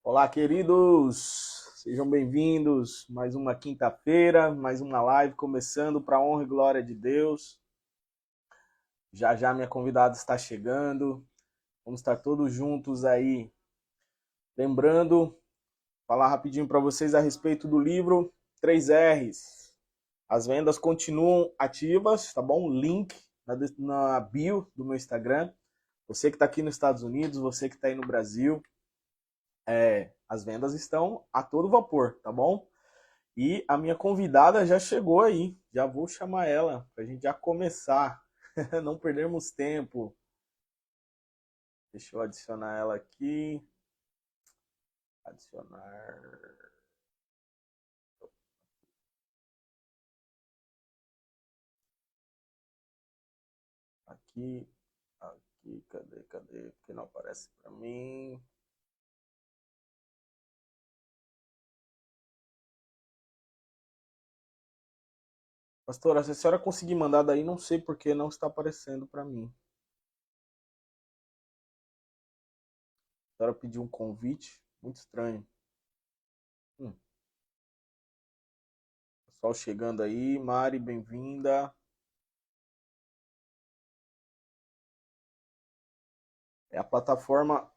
Olá, queridos! Sejam bem-vindos. Mais uma quinta-feira, mais uma live começando para a honra e glória de Deus. Já já minha convidada está chegando. Vamos estar todos juntos aí. Lembrando, falar rapidinho para vocês a respeito do livro 3Rs. As vendas continuam ativas, tá bom? Link na bio do meu Instagram. Você que está aqui nos Estados Unidos, você que está aí no Brasil, as vendas estão a todo vapor, tá bom? E a minha convidada já chegou aí. Já vou chamar ela para a gente já começar. Não perdermos tempo. Deixa eu adicionar ela aqui. Adicionar. Aqui. Aqui. Cadê? Porque não aparece para mim. Pastora, se a senhora conseguir mandar daí, não sei porque não está aparecendo para mim. A senhora pediu um convite. Muito estranho. Pessoal chegando aí. Mari, bem-vinda. A plataforma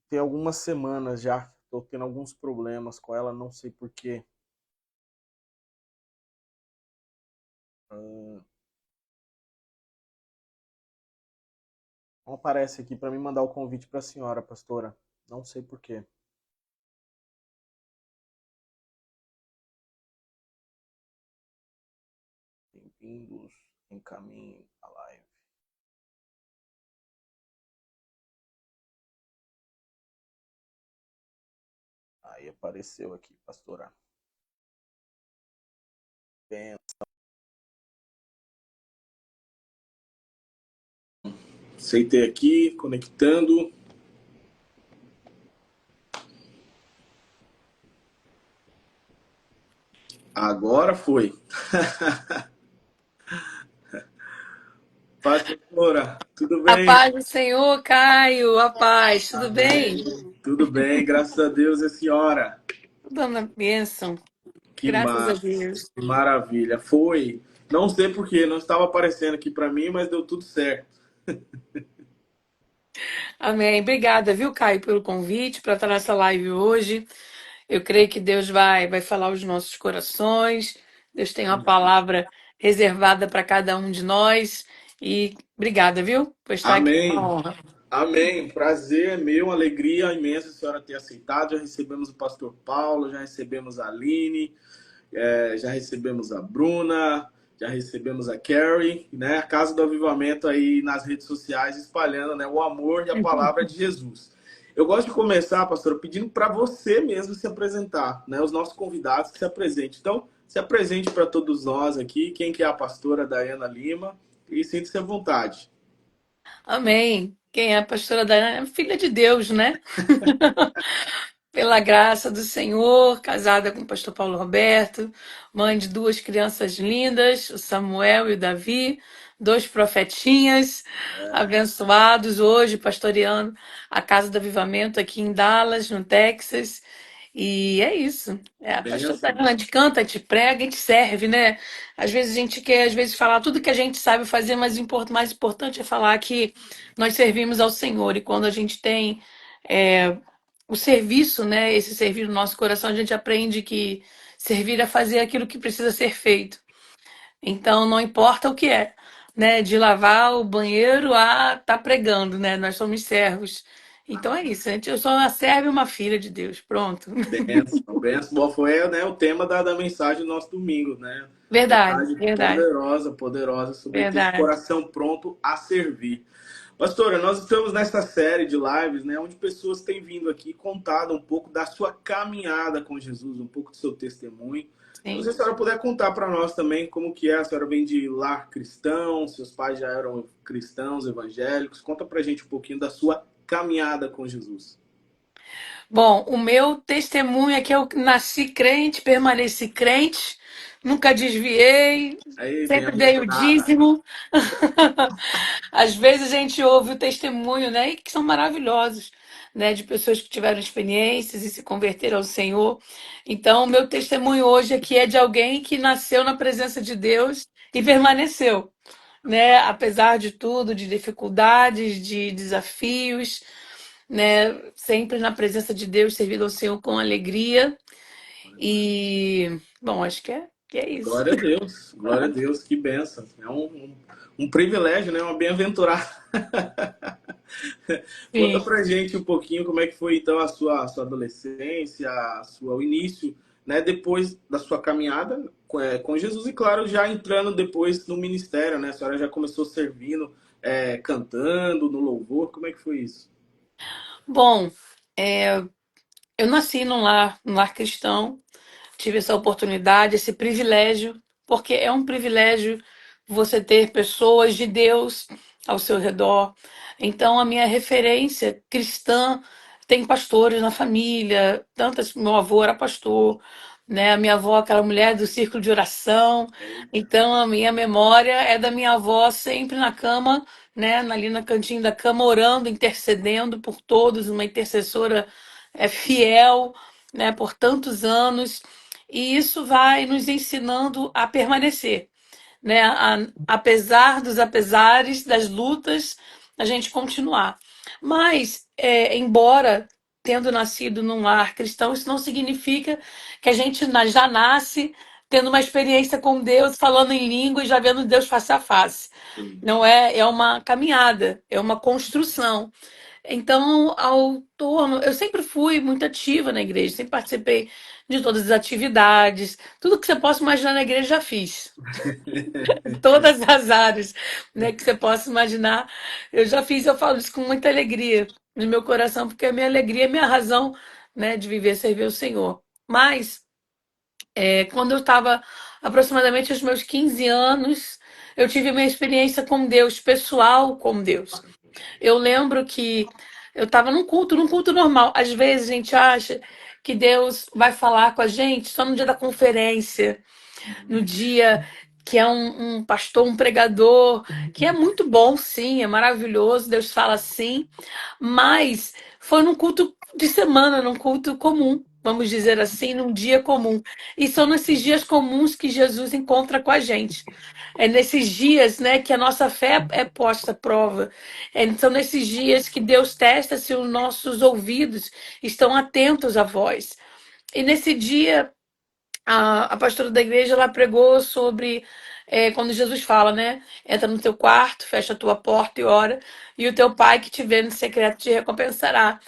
tem algumas semanas já. Estou tendo alguns problemas com ela, não sei porquê. Não aparece aqui para mim mandar o convite para a senhora, pastora. Não sei porquê. Bem-vindos, encaminhem a live. Aí apareceu aqui, pastora. Bem, aceitei aqui, conectando. Agora foi. Pastora, tudo A bem? paz do Senhor, Caio, a paz, tudo bem? Amém. Tudo bem, graças a Deus e a senhora. Tudo na bênção, Que graças a massa, Deus. que maravilha. Foi. Não sei porquê, não estava aparecendo aqui para mim, mas deu tudo certo. Amém. Obrigada, viu, Caio, pelo convite para estar nessa live hoje. Eu creio que Deus vai falar aos nossos corações. Deus tem uma palavra reservada para cada um de nós. E obrigada, viu, por estar aqui. Uma Amém. honra. Amém. Prazer é meu, alegria imensa a senhora ter aceitado. Já recebemos o pastor Paulo, já recebemos a Aline, já recebemos a Bruna, já recebemos a Carrie, né? A Casa do Avivamento aí nas redes sociais espalhando, né, o amor e a palavra de Jesus. Eu gosto de começar, pastor, pedindo para você mesmo se apresentar, né? Os nossos convidados que se apresentem. Então, se apresente para todos nós aqui, quem que é a pastora Dayana Lima, e sinta-se à vontade. Amém. Quem é a pastora Dayana é filha de Deus, né? Pela graça do Senhor, casada com o pastor Paulo Roberto, mãe de duas crianças lindas, o Samuel e o Davi, dois profetinhas abençoados hoje, pastoreando a Casa do Avivamento aqui em Dallas, no Texas. E é isso. É, a pastora Benção. Daniela, a gente canta, a gente prega, a gente serve, né? Às vezes a gente quer, às vezes, falar tudo que a gente sabe fazer, mas o mais importante é falar que nós servimos ao Senhor. E quando a gente tem o serviço, né? Esse servir no nosso coração, a gente aprende que servir é fazer aquilo que precisa ser feito. Então, não importa o que é, né? De lavar o banheiro a estar pregando, né? Nós somos servos. Então é isso, gente. Eu sou uma serva e uma filha de Deus. Pronto. Benção, benção. Bom, foi, né, o tema da mensagem do nosso domingo, né? Verdade, Mensagem verdade, poderosa, poderosa sobre ter esse verdade. coração pronto a servir. Pastora, nós estamos nessa série de lives, né, onde pessoas têm vindo aqui contado um pouco da sua caminhada com Jesus, um pouco do seu testemunho. Então, se Sim. a senhora puder contar para nós também como que é, a senhora vem de lar cristão, seus pais já eram cristãos, evangélicos. Conta pra gente um pouquinho da sua caminhada com Jesus. Bom, o meu testemunho é que eu nasci crente, permaneci crente, nunca desviei, Aí, bem sempre dei o aventurada. dízimo. Às vezes a gente ouve o testemunho, né, e que são maravilhosos, né, de pessoas que tiveram experiências e se converteram ao Senhor. Então, o meu testemunho hoje aqui é de alguém que nasceu na presença de Deus e permaneceu, né, apesar de tudo, de dificuldades, de desafios, né, sempre na presença de Deus, servindo ao Senhor com alegria. E, bom, acho que é isso. Glória a Deus, que benção. É um privilégio, né? Uma bem-aventurada. Conta Sim. pra gente um pouquinho como é que foi então a sua adolescência, o início, né? Depois da sua caminhada com Jesus e, claro, já entrando depois no ministério, né? A senhora já começou servindo, cantando no louvor. Como é que foi isso? Bom, eu nasci num lar cristão, tive essa oportunidade, esse privilégio, porque é um privilégio você ter pessoas de Deus ao seu redor. Então, a minha referência cristã tem pastores na família, tantas, meu avô era pastor, né? A minha avó, aquela mulher do círculo de oração. Então, a minha memória é da minha avó sempre na cama, né? Ali na cantinho da cama, orando, intercedendo por todos, uma intercessora fiel, né? Por tantos anos. E isso vai nos ensinando a permanecer, né? Apesar dos apesares, das lutas, a gente continuar. Mas, embora tendo nascido num lar cristão, isso não significa que a gente já nasce tendo uma experiência com Deus, falando em língua e já vendo Deus face a face. Sim. Não é, é uma caminhada, é uma construção. Então, ao torno, eu sempre fui muito ativa na igreja, sempre participei de todas as atividades, tudo que você possa imaginar na igreja já fiz. Todas as áreas, né, que você possa imaginar, eu já fiz, eu falo isso com muita alegria no meu coração, porque a minha alegria é minha razão, né, de viver e servir o Senhor. Mas, quando eu estava aproximadamente aos meus 15 anos, eu tive uma experiência com Deus, pessoal com Deus. Eu lembro que eu estava num culto normal. Às vezes a gente acha que Deus vai falar com a gente só no dia da conferência, no dia que é um pastor, um pregador, que é muito bom, sim, é maravilhoso, Deus fala sim, mas foi num culto de semana, num culto comum, vamos dizer assim, num dia comum. E são nesses dias comuns que Jesus encontra com a gente. É nesses dias, né, que a nossa fé é posta à prova. São nesses dias que Deus testa se os nossos ouvidos estão atentos à voz. E nesse dia a pastora da igreja ela pregou sobre quando Jesus fala, né? Entra no teu quarto, fecha a tua porta e ora, e o teu pai que te vê no secreto te recompensará.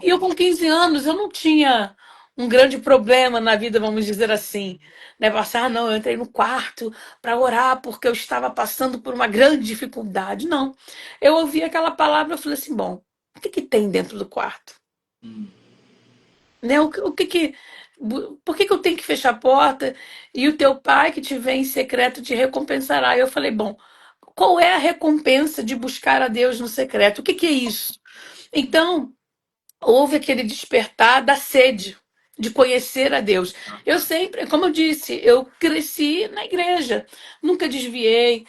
E eu, com 15 anos, eu não tinha um grande problema na vida, vamos dizer assim. Né? Passar, não, eu entrei no quarto para orar porque eu estava passando por uma grande dificuldade. Não. Eu ouvi aquela palavra e falei assim: bom, o que que tem dentro do quarto? Né? O que que. Por que que eu tenho que fechar a porta e o teu pai que te vê em secreto te recompensará? Eu falei, bom, qual é a recompensa de buscar a Deus no secreto? O que que é isso? Então, houve aquele despertar da sede de conhecer a Deus. Eu sempre, como eu disse, eu cresci na igreja, nunca desviei,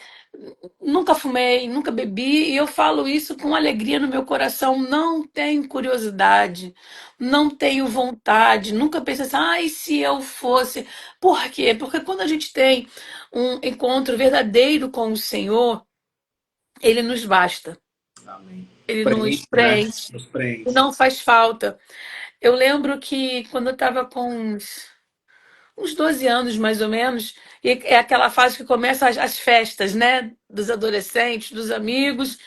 nunca fumei, nunca bebi, e eu falo isso com alegria no meu coração. Não tenho curiosidade, não tenho vontade, nunca pensei assim, ai, se eu fosse. Por quê? Porque quando a gente tem um encontro verdadeiro com o Senhor, ele nos basta, Amém. ele nos Preenche, né? preenche, Nos e preenche. não faz falta. Eu lembro que quando eu estava com uns 12 anos, mais ou menos, e é aquela fase que começa as festas, né? Dos adolescentes, dos amigos.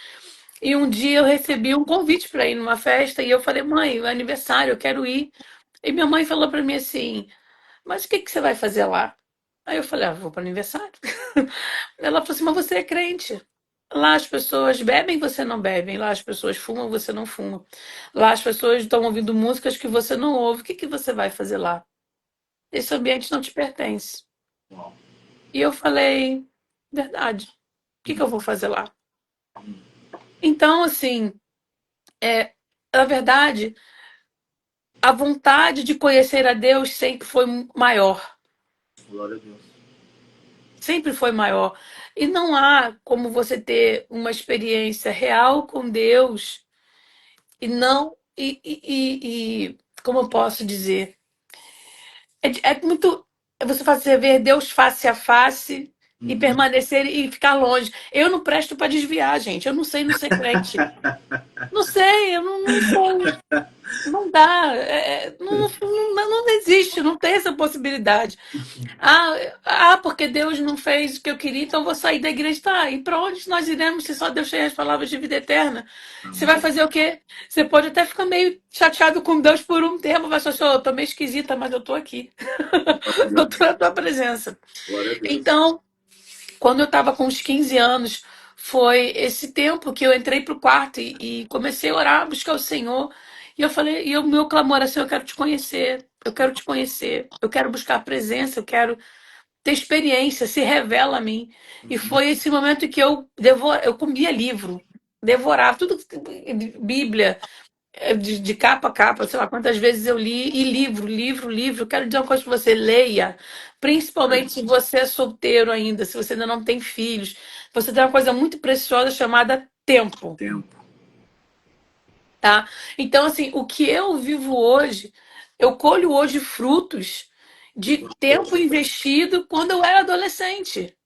E um dia eu recebi um convite para ir numa festa e eu falei, mãe, é aniversário, eu quero ir. E minha mãe falou para mim assim, mas o que que você vai fazer lá? Aí eu falei, vou para o aniversário. Ela falou assim, mas você é crente. Lá as pessoas bebem, você não bebe. Lá as pessoas fumam, você não fuma. Lá as pessoas estão ouvindo músicas que você não ouve. O que que você vai fazer lá? Esse ambiente não te pertence. Uau. E eu falei, verdade. O que que eu vou fazer lá? Então, assim, na verdade, a vontade de conhecer a Deus sempre foi maior. Glória a Deus. sempre foi maior. E não há como você ter uma experiência real com Deus e não. Como eu posso dizer? É muito. Você fazer ver Deus face a face e Uhum. permanecer e ficar longe. Eu não presto para desviar, gente. Eu não sei não ser crente. Não sei, eu não sei. Não dá. Não existe, não tem essa possibilidade. Ah, porque Deus não fez o que eu queria, então eu vou sair da igreja. Tá, e para onde nós iremos se só Deus tem as palavras de vida eterna? Você vai Amém. fazer o quê? Você pode até ficar meio chateado com Deus por um tempo, mas só, eu tô meio esquisita, mas eu tô aqui. Glória a Eu tô Deus. na tua presença. Glória a Deus. Então, quando eu estava com uns 15 anos, foi esse tempo que eu entrei pro quarto e comecei a orar, buscar o Senhor. E eu falei, e o meu clamor era assim, eu quero te conhecer, eu quero te conhecer, eu quero buscar a presença, eu quero ter experiência, se revela a mim. E Uhum. foi esse momento que eu comia livro, devorava tudo, Bíblia, de capa a capa, sei lá quantas vezes eu li, e livro. Quero dizer uma coisa para você, leia. Principalmente se você é solteiro ainda, se você ainda não tem filhos. Você tem uma coisa muito preciosa chamada tempo, Tempo. tá? Então, assim, o que eu vivo hoje, eu colho hoje frutos de tempo investido quando eu era adolescente.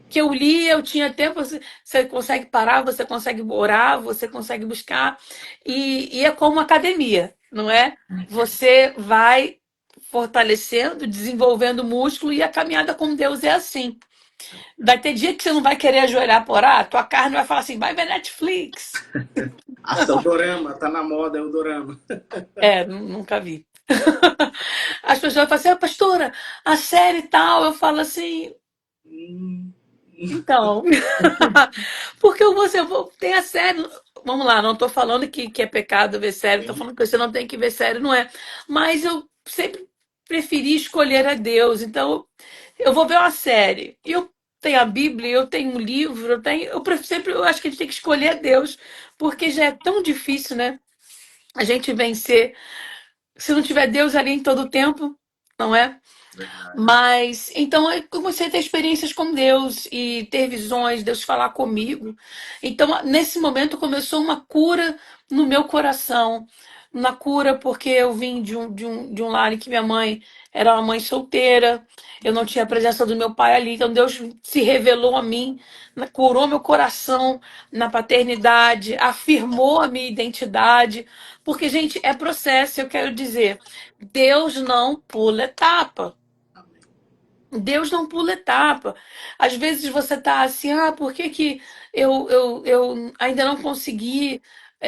Que eu li, eu tinha tempo, você consegue parar, você consegue orar, você consegue buscar, e é como academia, não é? Você vai fortalecendo, desenvolvendo músculo, e a caminhada com Deus é assim. Vai ter dia que você não vai querer ajoelhar para orar, tua carne vai falar assim, vai ver Netflix. Acha o dorama, tá na moda, é o dorama. É, nunca vi. As pessoas falam assim, pastora, a série tal, eu falo assim, Hum, então, porque tem a série. Vamos lá, não estou falando que é pecado ver série, estou falando que você não tem que ver série, não é. Mas eu sempre preferi escolher a Deus. Então, eu vou ver uma série. E eu tenho a Bíblia, eu tenho um livro, sempre eu acho que a gente tem que escolher a Deus, porque já é tão difícil, né? A gente vencer. Se não tiver Deus ali em todo o tempo, não é? verdade. Mas então eu comecei a ter experiências com Deus e ter visões, Deus falar comigo. Então, nesse momento começou uma cura no meu coração. Uma cura porque eu vim de um lar em que minha mãe era uma mãe solteira, eu não tinha a presença do meu pai ali, então Deus se revelou a mim, curou meu coração na paternidade, afirmou a minha identidade, porque, gente, é processo, eu quero dizer, Deus não pula etapa. Amém. Deus não pula etapa. Às vezes você tá assim, por que que eu ainda não consegui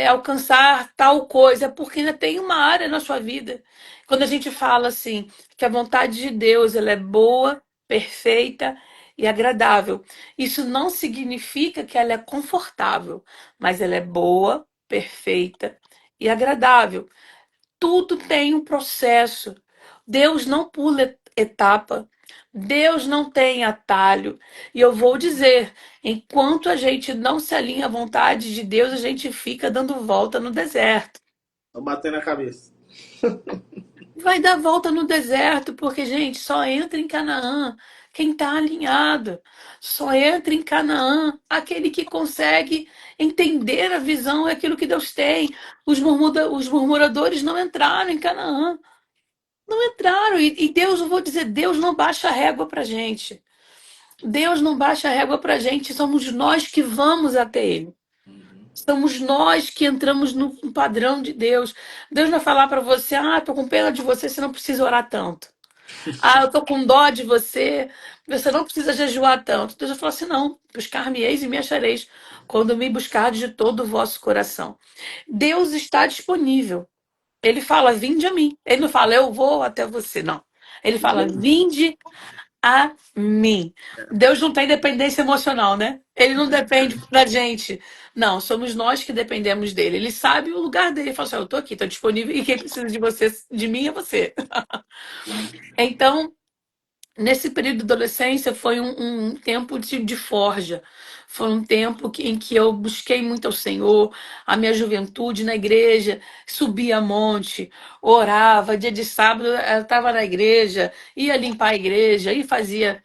alcançar tal coisa? É porque ainda tem uma área na sua vida. Quando a gente fala assim, que a vontade de Deus ela é boa, perfeita e agradável. Isso não significa que ela é confortável, mas ela é boa, perfeita e agradável. Tudo tem um processo. Deus não pula etapa. Deus não tem atalho. E eu vou dizer, enquanto a gente não se alinha à vontade de Deus, a gente fica dando volta no deserto. Tô batendo a cabeça. Vai dar volta no deserto, porque, gente, só entra em Canaã quem está alinhado. Só entra em Canaã aquele que consegue entender a visão e aquilo que Deus tem. Os murmuradores não entraram em Canaã. Não entraram. E Deus, eu vou dizer, Deus não baixa a régua pra gente. Deus não baixa a régua pra gente. Somos nós que vamos até Ele. Somos nós que entramos no padrão de Deus. Deus vai falar para você: tô com pena de você, você não precisa orar tanto. Eu tô com dó de você, você não precisa jejuar tanto. Deus vai falar assim: não, buscar-me-eis e me achareis, quando me buscardes de todo o vosso coração. Deus está disponível. Ele fala, vinde a mim. Ele não fala, eu vou até você, não. Ele fala, vinde a mim. Deus não tem dependência emocional, né? Ele não depende da gente. Não, somos nós que dependemos dele. Ele sabe o lugar dele. Ele fala assim, eu tô aqui, tô disponível, e quem precisa de você, de mim é você. Então, nesse período de adolescência foi um tempo de forja. Foi um tempo em que eu busquei muito ao Senhor, a minha juventude na igreja, subia monte, orava, dia de sábado eu estava na igreja, ia limpar a igreja, e fazia.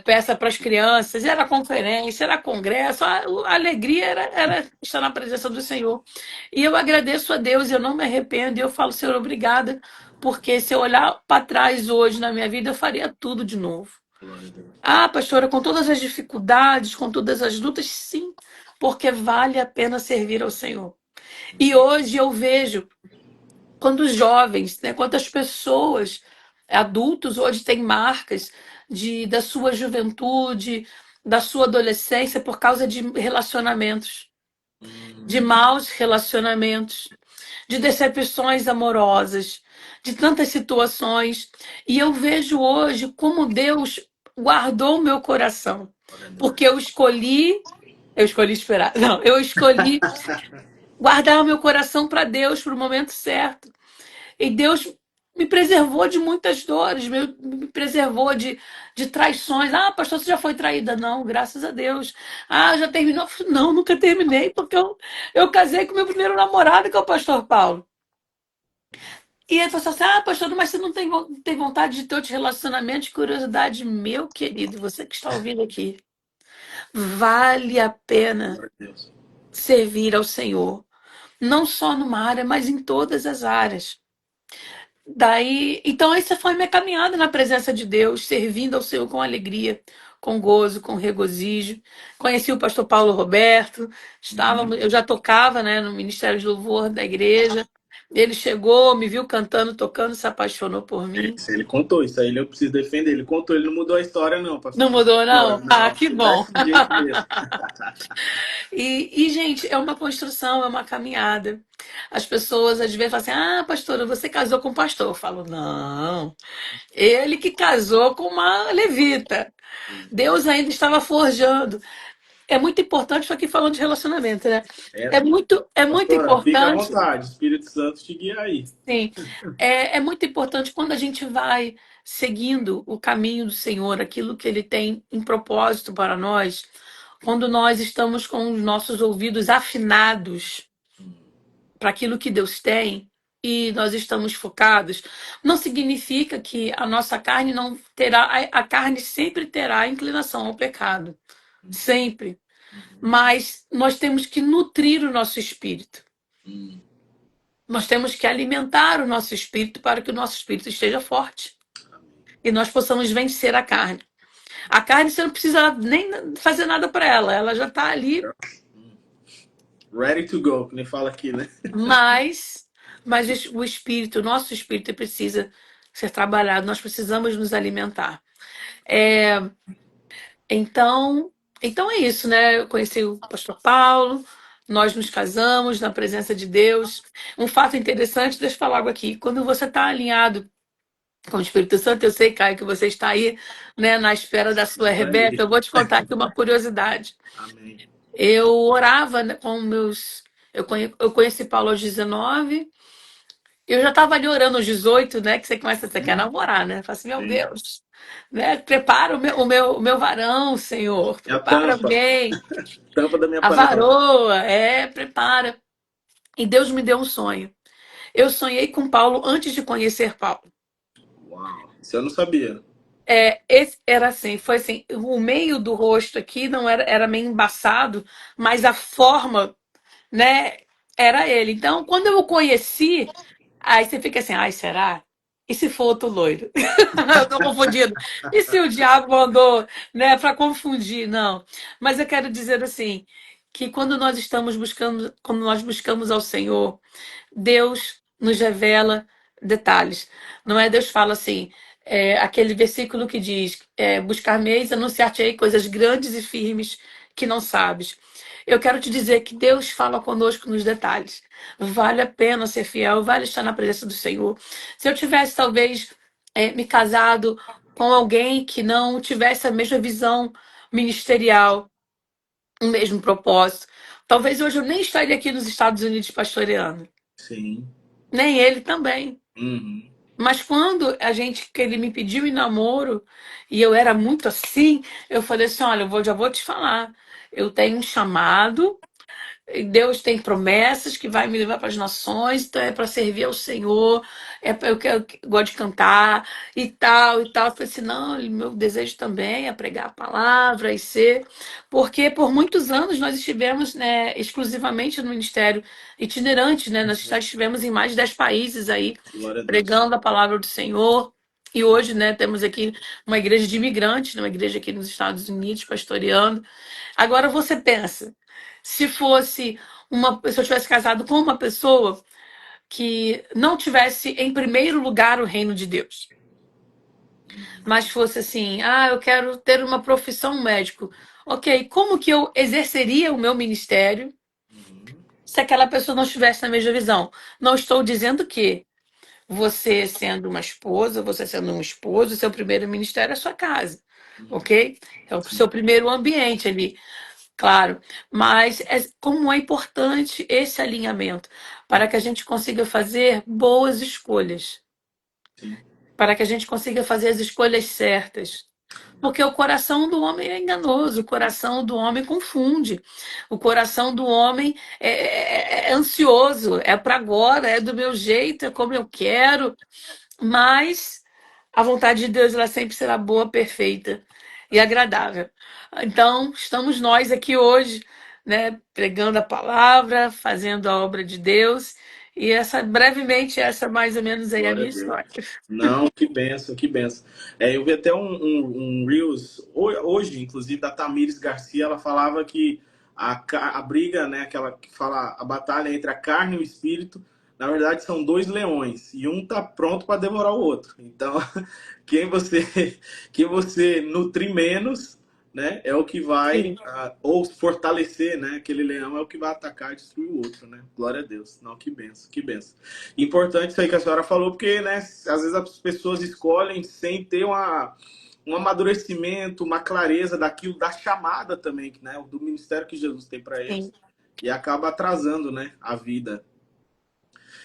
peça para as crianças, era conferência, era congresso, a alegria era estar na presença do Senhor. E eu agradeço a Deus, eu não me arrependo, e eu falo, Senhor, obrigada, porque se eu olhar para trás hoje na minha vida, eu faria tudo de novo. Glória a Deus. Ah, pastora, com todas as dificuldades, com todas as lutas, sim, porque vale a pena servir ao Senhor. E hoje eu vejo quando os jovens, né, quantas pessoas, adultos, hoje têm marcas da sua juventude, da sua adolescência, por causa de relacionamentos, de Hum, maus relacionamentos, de decepções amorosas, de tantas situações. E eu vejo hoje como Deus guardou o meu coração, glória a porque Deus. eu escolhi esperar. Não, eu escolhi guardar o meu coração para Deus, para o momento certo. E Deus me preservou de muitas dores, me preservou de traições. Ah, pastor, você já foi traída? Não, graças a Deus. Ah, já terminou? Não, nunca terminei, porque eu casei com meu primeiro namorado, que é o pastor Paulo. E ele falou assim: ah, pastor, mas você não tem vontade de ter outros relacionamentos? Curiosidade, meu querido, você que está ouvindo aqui, vale a pena Glória a Deus. servir ao Senhor. Não só numa área, mas em todas as áreas. Daí, então essa foi minha caminhada na presença de Deus, servindo ao Senhor com alegria, com gozo, com regozijo. Conheci o pastor Paulo Roberto, eu já tocava, né, no Ministério de Louvor da igreja. Ele chegou, me viu cantando, tocando, se apaixonou por mim. Ele contou, isso aí eu preciso defender. Ele contou, ele não mudou a história, não, Não pastor. mudou, Não, não? Ah, não, que bom. desse jeito mesmo. Gente, é uma construção, é uma caminhada. As pessoas às vezes falam assim: ah, pastora, você casou com um pastor. Eu falo: não, ele que casou com uma levita. Deus ainda estava forjando. É muito importante, estou aqui falando de relacionamento, né? É, É muito pastora, fica à importante, vontade, Espírito Santo te guia aí. sim. É muito importante quando a gente vai seguindo o caminho do Senhor, aquilo que Ele tem em propósito para nós, quando nós estamos com os nossos ouvidos afinados para aquilo que Deus tem e nós estamos focados, não significa que a nossa carne não terá, a carne sempre terá inclinação ao pecado, sempre. Mas nós temos que nutrir o nosso espírito. Hum, Nós temos que alimentar o nosso espírito para que o nosso espírito esteja forte amém. e nós possamos vencer a carne. A carne você não precisa nem fazer nada para ela, ela já está ali, Ready to go, que nem fala aqui, né? mas o espírito, o nosso espírito precisa ser trabalhado, nós precisamos nos alimentar. É, então, então é isso, né? Eu conheci o pastor Paulo, nós nos casamos na presença de Deus. Um fato interessante, deixa eu falar algo aqui. Quando você está alinhado com o Espírito Santo, eu sei, Caio, que você está aí, né, na espera da sua Isso Rebeca. aí. Eu vou te contar aqui uma curiosidade. Amém. Eu orava, né, com meus. Eu conheci Paulo aos 19. Eu já estava ali orando aos 18, né? Que você quer namorar, né? Eu falei assim, meu Sim. Deus, né? Prepara o meu varão, Senhor. É a Prepara tampa, bem. tampa da minha A panela. varoa, prepara. E Deus me deu um sonho. Eu sonhei com Paulo antes de conhecer Paulo. Uau, isso eu não sabia. Esse era assim, foi assim, o meio do rosto aqui não era meio embaçado, mas a forma, né, era ele. Então, quando eu o conheci, aí você fica assim, ai, será? E se for outro loiro? Eu tô confundindo. E se o diabo mandou, né, para confundir? Não. Mas eu quero dizer assim, que quando nós buscamos ao Senhor, Deus nos revela detalhes. Não é? Deus fala assim, aquele versículo que diz: buscar-me-eis, anunciar-te-ei coisas grandes e firmes que não sabes. Eu quero te dizer que Deus fala conosco nos detalhes. Vale a pena ser fiel, vale estar na presença do Senhor. Se eu tivesse, talvez, me casado com alguém que não tivesse a mesma visão ministerial, o mesmo propósito, talvez hoje eu nem estaria aqui nos Estados Unidos pastoreando. Sim. Nem ele também. Uhum. Mas quando que ele me pediu em namoro, e eu era muito assim, eu falei assim: olha, já vou te falar, eu tenho um chamado, Deus tem promessas que vai me levar para as nações, então é para servir ao Senhor, eu gosto de cantar e tal e tal. Eu falei assim, não, meu desejo também é pregar a palavra e ser, porque por muitos anos nós estivemos, né, exclusivamente no ministério itinerante, né? Nós já estivemos em mais de 10 países aí Glória a Deus. pregando a palavra do Senhor. E hoje, né, temos aqui uma igreja de imigrantes, né, uma igreja aqui nos Estados Unidos, pastoreando. Agora você pensa, se fosse se eu tivesse casado com uma pessoa que não tivesse em primeiro lugar o reino de Deus, mas fosse assim, ah, eu quero ter uma profissão médico. Ok, como que eu exerceria o meu ministério Uhum, se aquela pessoa não estivesse na mesma visão? Não estou dizendo que você sendo uma esposa, você sendo um esposo, o seu primeiro ministério é a sua casa, uhum. ok? É o seu Sim, primeiro ambiente ali. Claro, mas como é importante esse alinhamento para que a gente consiga fazer boas escolhas, sim. para que a gente consiga fazer as escolhas certas. Porque o coração do homem é enganoso, o coração do homem confunde, o coração do homem é ansioso, é para agora, é do meu jeito, é como eu quero, mas a vontade de Deus ela sempre será boa, perfeita e agradável. Então, estamos nós aqui hoje, né, pregando a palavra, fazendo a obra de Deus, e brevemente, essa mais ou menos aí é a Glória a minha Deus. história. Não, que benção, que benção. Eu vi até um Reels hoje, inclusive, da Tamires Garcia. Ela falava que a briga, né, aquela que fala a batalha entre a carne e o espírito, na verdade são dois leões e um tá pronto para devorar o outro. Então, quem você quem você nutrir menos, né, é o que vai Sim, ou fortalecer, né, aquele leão é o que vai atacar e destruir o outro, né? Glória a Deus. Não, que benção, que benção. Importante isso aí que a senhora falou, porque, né, às vezes as pessoas escolhem sem ter um amadurecimento, uma clareza daquilo, da chamada também, né, do ministério que Jesus tem para eles, sim. e acaba atrasando, né, a vida.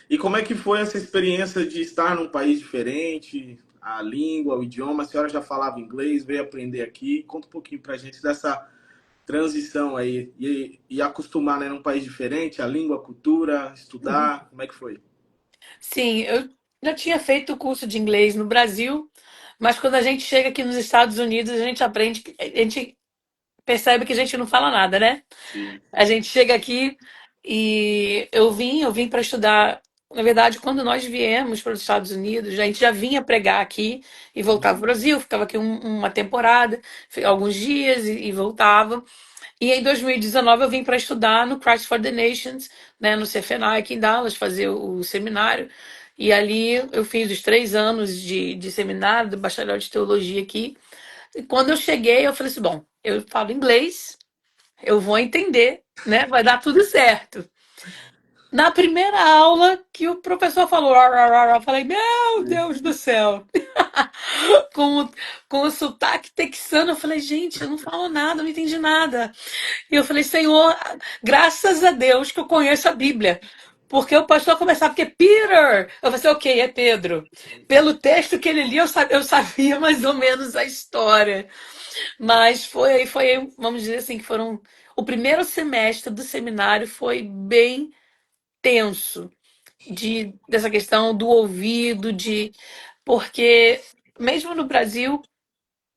E como é que foi essa experiência de estar num país diferente, a língua, o idioma? A senhora já falava inglês, veio aprender aqui. Conta um pouquinho pra gente dessa transição aí e acostumar, né, num país diferente, a língua, a cultura, Uhum. estudar. Como é que foi? Sim, eu já tinha feito o curso de inglês no Brasil, mas quando a gente chega aqui nos Estados Unidos, a gente aprende, a gente percebe que a gente não fala nada, né? Sim. A gente chega aqui e eu vim para estudar. Na verdade, quando nós viemos para os Estados Unidos, a gente já vinha pregar aqui e voltava para o Brasil, ficava aqui uma temporada, alguns dias e voltava. E em 2019 eu vim para estudar no Christ for the Nations, né, no CFNA aqui em Dallas, fazer o seminário. E ali eu fiz os 3 anos de seminário, do bacharel de teologia aqui. E quando eu cheguei, eu falei assim: bom, eu falo inglês, eu vou entender, né? Vai dar tudo certo. Na primeira aula que o professor falou, "Ar, ar, ar", eu falei, meu Deus do céu. Com, com o sotaque texano, eu falei, gente, eu não falo nada, não entendi nada. E eu falei, Senhor, graças a Deus que eu conheço a Bíblia. Porque o pastor começava, porque Peter, eu falei, ok, é Pedro. Pelo texto que ele lia, eu sabia mais ou menos a história. Mas vamos dizer assim, que foram. O primeiro semestre do seminário foi bem tenso dessa questão do ouvido, porque mesmo no Brasil,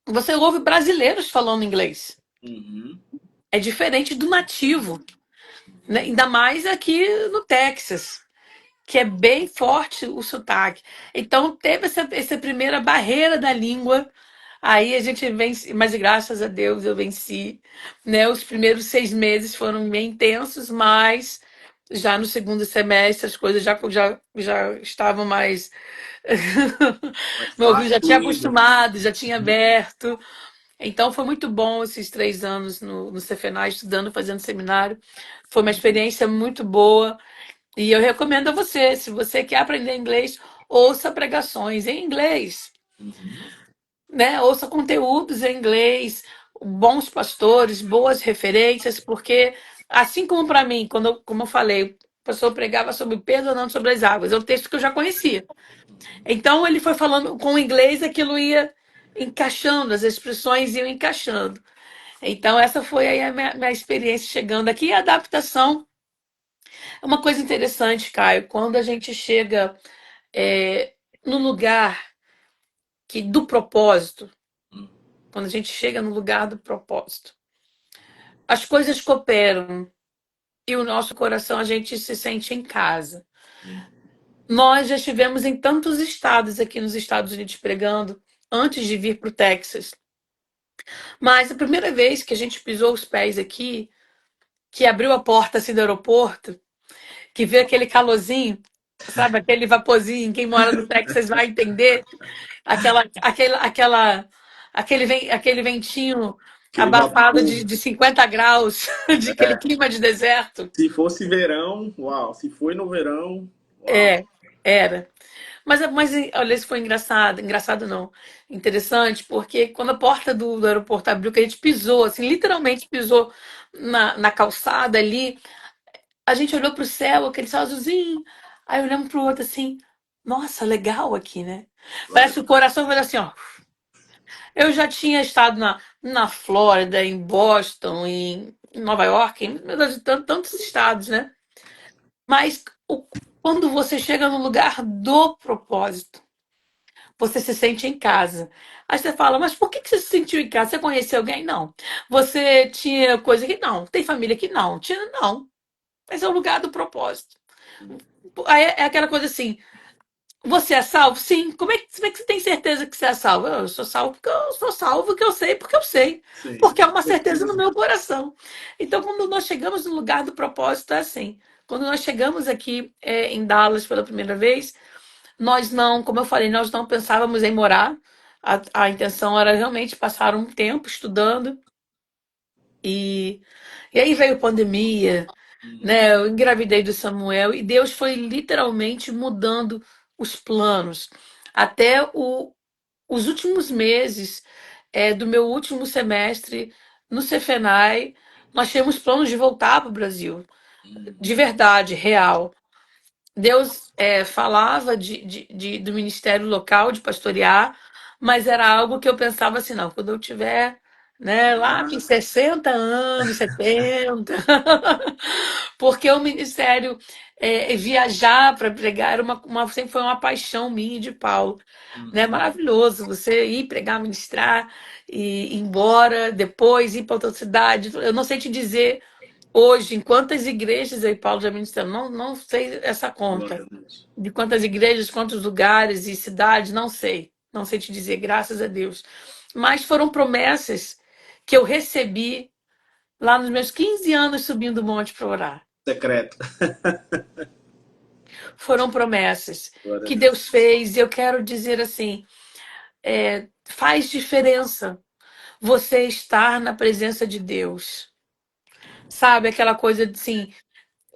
você ouve brasileiros falando inglês. Uhum. É diferente do nativo, né? Ainda mais aqui no Texas, que é bem forte o sotaque. Então teve essa primeira barreira da língua. Aí a gente vence, mas graças a Deus eu venci, né? Os primeiros 6 meses foram bem intensos, mas já no segundo semestre as coisas já estavam mais. Mas Meu tá ouvido já tinha fluindo. acostumado, já tinha aberto. Então foi muito bom esses 3 anos no CFNA, estudando, fazendo seminário. Foi uma experiência muito boa. E eu recomendo a você, se você quer aprender inglês, ouça pregações em inglês, Uhum. né? Ouça conteúdos em inglês, bons pastores, boas referências, porque assim como para mim, como eu falei, o pastor pregava sobre Pedro andando sobre as águas, é um texto que eu já conhecia. Então ele foi falando com o inglês, aquilo ia encaixando, as expressões iam encaixando. Então essa foi aí a minha experiência chegando aqui, e a adaptação. É uma coisa interessante, Caio, quando a gente chega no lugar do propósito, Hum, quando a gente chega no lugar do propósito, as coisas cooperam e o nosso coração a gente se sente em casa. hum, Nós já estivemos em tantos estados aqui nos Estados Unidos pregando antes de vir para o Texas. Mas a primeira vez que a gente pisou os pés aqui, que abriu a porta assim do aeroporto, que vê aquele calorzinho, sabe, aquele vaporzinho, quem mora no Texas vai entender, aquele ventinho aquele abafado vapor. de 50 graus, de aquele clima de deserto. Se fosse verão, uau. Se foi no verão, uau. É, era. Mas olha, isso foi engraçado. Engraçado não. Interessante, porque quando a porta do aeroporto abriu, que a gente pisou, assim, literalmente pisou na calçada ali, a gente olhou para o céu, aquele céu azulzinho, aí olhamos para o outro assim, nossa, legal aqui, né? Glória Parece a que o Deus. coração fez assim, ó. Eu já tinha estado na Flórida, em Boston, em Nova York, meu Deus, tantos estados, né? Mas quando você chega no lugar do propósito, você se sente em casa. Aí você fala, mas por que você se sentiu em casa? Você conheceu alguém? Não. Você tinha coisa que não. Tem família que não. Tinha, não. Esse é o lugar do propósito. Aí é aquela coisa assim, você é salvo? Sim. Como é que você tem certeza que você é salvo? Eu sou salvo porque eu sou salvo, que eu sei porque eu sei. Sim, Porque é uma certeza no certeza. meu coração. Então, quando nós chegamos no lugar do propósito, é assim. Quando nós chegamos aqui em Dallas pela primeira vez, nós não, como eu falei, nós não pensávamos em morar. A intenção era realmente passar um tempo estudando. E, e aí veio a pandemia, Hum, né? Eu engravidei do Samuel e Deus foi literalmente mudando os planos. Até os últimos meses do meu último semestre no Cefenai, nós tínhamos planos de voltar para o Brasil, de hum. verdade, real. Deus falava do ministério local, de pastorear, mas era algo que eu pensava assim, não, quando eu tiver, né, lá com 60 anos, 70, porque o ministério, viajar para pregar, era sempre foi uma paixão minha e de Paulo. Né, Uhum. maravilhoso você ir pregar, ministrar e ir embora, depois ir para outra cidade. Eu não sei te dizer hoje, em quantas igrejas aí Paulo já ministrou, não sei essa Glória conta. a Deus. De quantas igrejas, quantos lugares e cidades, não sei. Não sei te dizer, graças a Deus. Mas foram promessas que eu recebi lá nos meus 15 anos subindo o monte para orar. Secreto. Foram promessas Glória a que Deus. Deus fez, e eu quero dizer assim: faz diferença você estar na presença de Deus. Sabe, aquela coisa assim,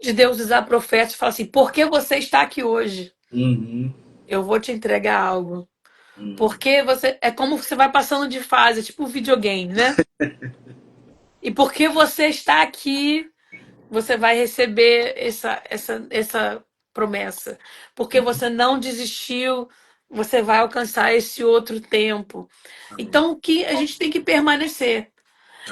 de Deus usar profetas e falar assim: por que você está aqui hoje? Uhum. Eu vou te entregar algo. Uhum. Porque você é como você vai passando de fase, é tipo um videogame, né? E porque você está aqui, você vai receber essa promessa. Porque você não desistiu, você vai alcançar esse outro tempo. Amém. Então, o que a gente tem que permanecer.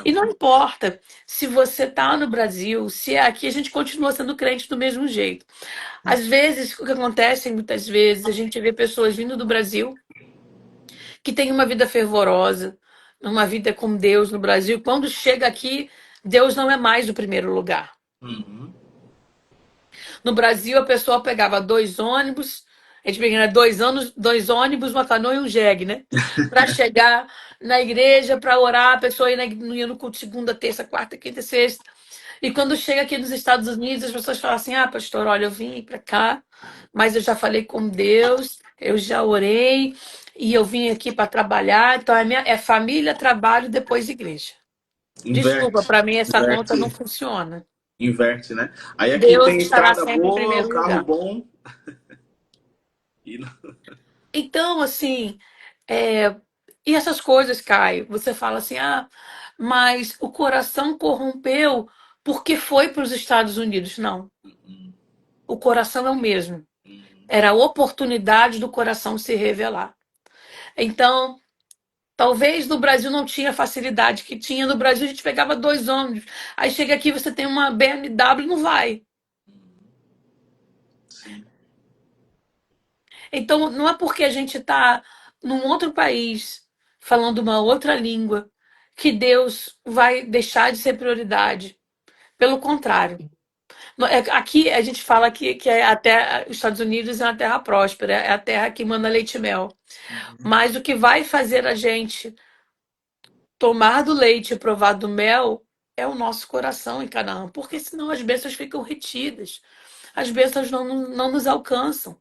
E não Amém. importa se você está no Brasil, se é aqui, a gente continua sendo crente do mesmo jeito. Às vezes, o que acontece, muitas vezes, a gente vê pessoas vindo do Brasil que têm uma vida fervorosa, uma vida com Deus no Brasil. Quando chega aqui, Deus não é mais o primeiro lugar. Uhum. No Brasil, a pessoa pegava dois ônibus, a gente pegava dois ônibus, uma canoa e um jegue, né? Para chegar na igreja, para orar, a pessoa ia no culto segunda, terça, quarta, quinta, sexta. E quando chega aqui nos Estados Unidos, as pessoas falam assim: ah, pastor, olha, eu vim para cá, mas eu já falei com Deus, eu já orei, e eu vim aqui para trabalhar. Então, é família, trabalho, depois igreja. Desculpa, Inverte. para mim essa conta não Inverte. funciona. Inverte, né? Aí aqui Deus tem estará estrada sempre em boa, primeiro carro lugar. bom. E Então, assim, é, e essas coisas, Caio, você fala assim, ah, mas o coração corrompeu porque foi para os Estados Unidos. Não, o coração é o mesmo. Era a oportunidade do coração se revelar. Então, talvez no Brasil não tinha a facilidade que tinha. No Brasil a gente pegava dois ônibus. Aí chega aqui, você tem uma BMW, não vai. Sim. Então, não é porque a gente está num outro país, falando uma outra língua, que Deus vai deixar de ser prioridade. Pelo contrário. Aqui a gente fala que é a terra, os Estados Unidos é uma terra próspera, é a terra que manda leite e mel. Uhum. Mas o que vai fazer a gente tomar do leite e provar do mel é o nosso coração em Canaã, porque senão as bênçãos ficam retidas, as bênçãos não nos alcançam.